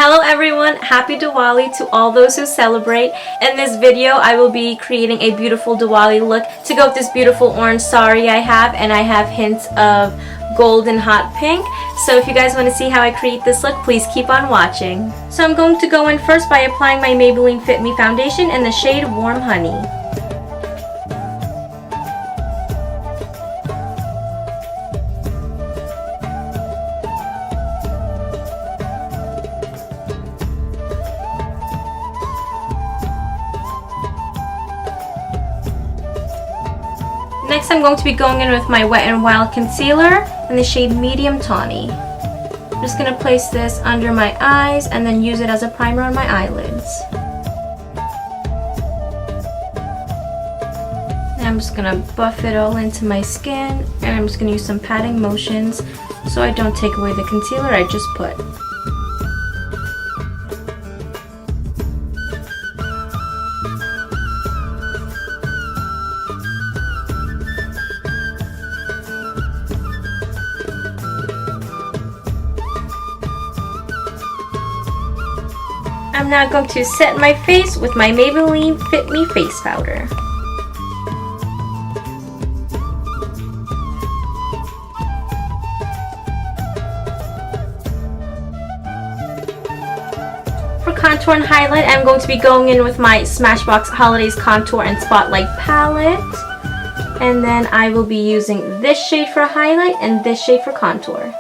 Hello everyone, happy Diwali to all those who celebrate. In this video, I will be creating a beautiful Diwali look to go with this beautiful orange sari I have, and I have hints of gold and hot pink. So if you guys want to see how I create this look, please keep on watching. So I'm going to go in first by applying my Maybelline Fit Me foundation in the shade Warm Honey. Next, I'm going to be going in with my Wet n Wild concealer in the shade Medium Tawny. I'm just going to place this under my eyes and then use it as a primer on my eyelids. And I'm just going to buff it all into my skin, and I'm just going to use some patting motions so I don't take away the concealer I just put. I'm now going to set my face with my Maybelline Fit Me Face Powder. For contour and highlight, I'm going to be going in with my Smashbox Holidaze Contour and Spotlight palette. And then I will be using this shade for highlight and this shade for contour.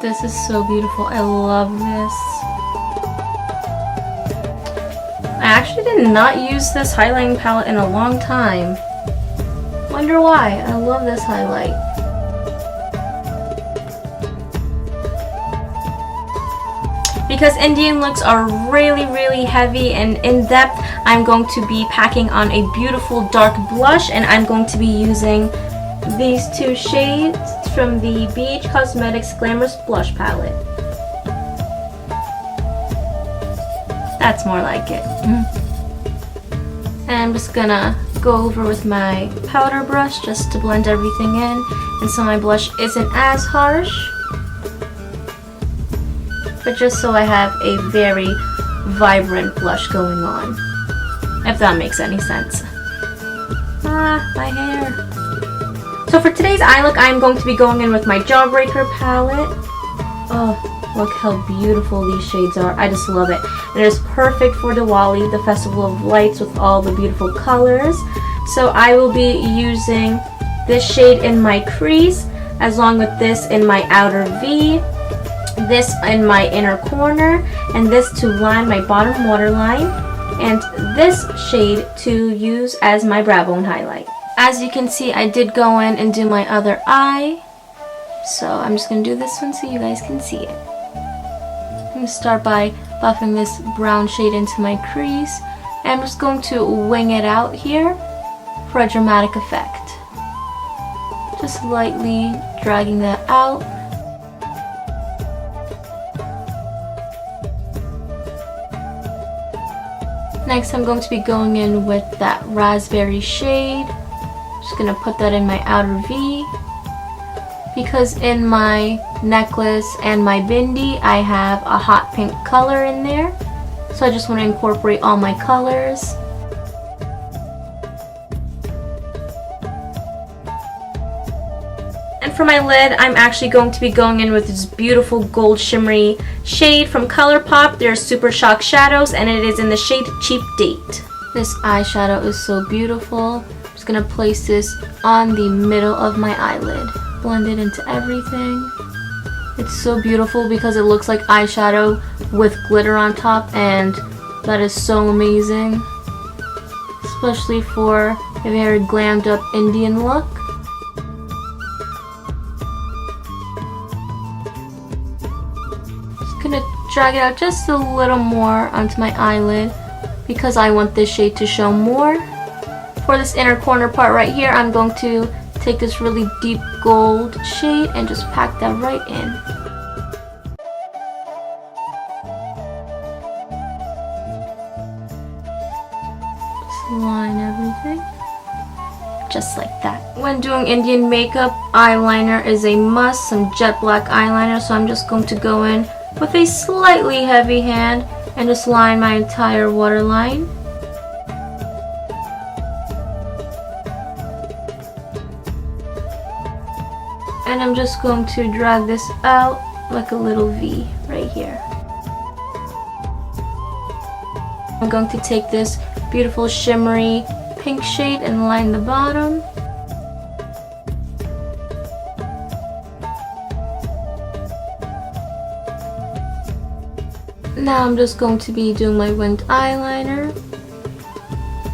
This is so beautiful. I love this. I actually did not use this highlighting palette in a long time. Wonder why. I love this highlight. Because Indian looks are really heavy and in-depth, I'm going to be packing on a beautiful dark blush, and I'm going to be using these two shades from the Bhcosmetics Glamorous blush palette. That's more like it. And I'm just gonna go over with my powder brush just to blend everything in, and so my blush isn't as harsh, but just so I have a very vibrant blush going on, if that makes any sense. My hair. So for today's eye look, I'm going to be going in with my Jawbreaker palette. Oh, look how beautiful these shades are. I just love it. And it is perfect for Diwali, the festival of lights with all the beautiful colors. So I will be using this shade in my crease, along with this in my outer V, this in my inner corner, and this to line my bottom waterline, and this shade to use as my brow bone highlight. As you can see, I did go in and do my other eye, so I'm just going to do this one so you guys can see it. I'm going to start by buffing this brown shade into my crease, and I'm just going to wing it out here for a dramatic effect. Just lightly dragging that out. Next, I'm going to be going in with that raspberry shade. Just gonna put that in my outer V, because in my necklace and my bindi I have a hot pink color in there, so I just want to incorporate all my colors. And for my lid, I'm actually going to be going in with this beautiful gold shimmery shade from Colourpop. They're Super Shock Shadows, and it is in the shade Cheap Date. This eyeshadow is so beautiful. I'm just going to place this on the middle of my eyelid. Blend it into everything. It's so beautiful because it looks like eyeshadow with glitter on top, and that is so amazing. Especially for a very glammed up Indian look. Just going to drag it out just a little more onto my eyelid because I want this shade to show more. For this inner corner part right here, I'm going to take this really deep gold shade and just pack that right in. line everything. Just like that. When doing Indian makeup, eyeliner is a must. Some jet black eyeliner, so I'm just going to go in with a slightly heavy hand and just line my entire waterline. And I'm just going to drag this out like a little V right here. I'm going to take this beautiful shimmery pink shade and line the bottom. Now I'm just going to be doing my winged eyeliner.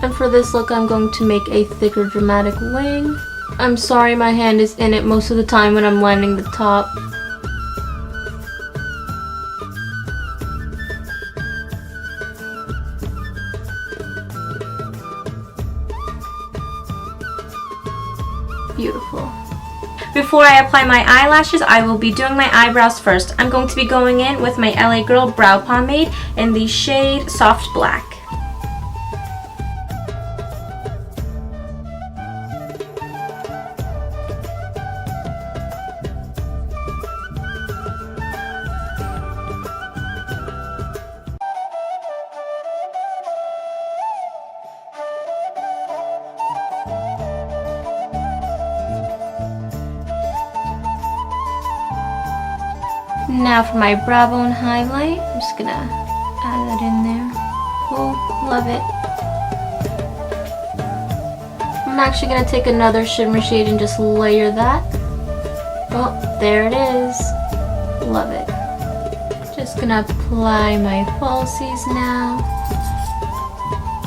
And for this look, I'm going to make a thicker dramatic wing. I'm sorry my hand is in it most of the time when I'm lining the top. Beautiful. Before I apply my eyelashes, I will be doing my eyebrows first. I'm going to be going in with my LA Girl Brow Pomade in the shade Soft Black. Now for my brow bone highlight, I'm just gonna add that in there. Oh, love it. I'm actually gonna take another shimmer shade and just layer that. Oh, there it is. Love it. Just gonna apply my falsies now.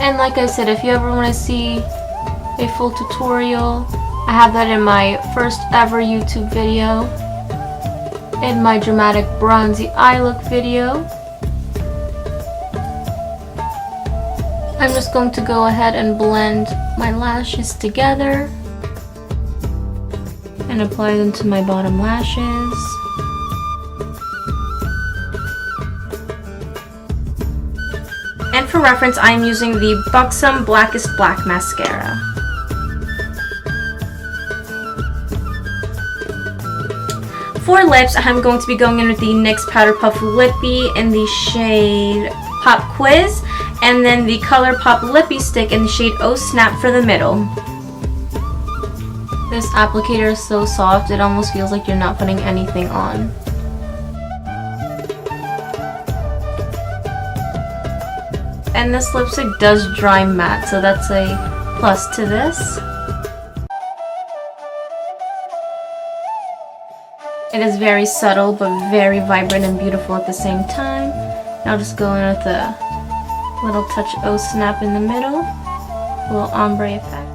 And like I said, if you ever want to see a full tutorial, I have that in my first ever YouTube video. In my dramatic bronzy eye look video. I'm just going to go ahead and blend my lashes together and apply them to my bottom lashes. And for reference, I'm using the Buxom Blackest Black Mascara. For lips, I'm going to be going in with the NYX Powder Puff Lippie in the shade Pop Quiz, and then the Colourpop Lippie Stick in the shade Oh Snap for the middle. This applicator is so soft, it almost feels like you're not putting anything on. And this lipstick does dry matte, so that's a plus to this. It is very subtle but very vibrant and beautiful at the same time. Now just go in with a little touch Oh Snap in the middle, a little ombre effect.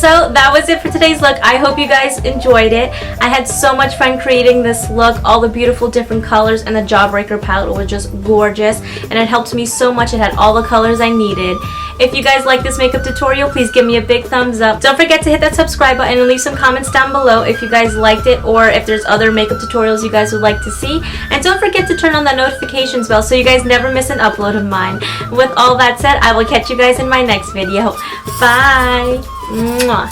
So that was it for today's look. I hope you guys enjoyed it. I had so much fun creating this look. All the beautiful different colors, and the Jawbreaker palette was just gorgeous, and it helped me so much. It had all the colors I needed. If you guys like this makeup tutorial, please give me a big thumbs up. Don't forget to hit that subscribe button and leave some comments down below if you guys liked it, or if there's other makeup tutorials you guys would like to see. And don't forget to turn on that notifications bell so you guys never miss an upload of mine. With all that said, I will catch you guys in my next video. Bye! Mwah.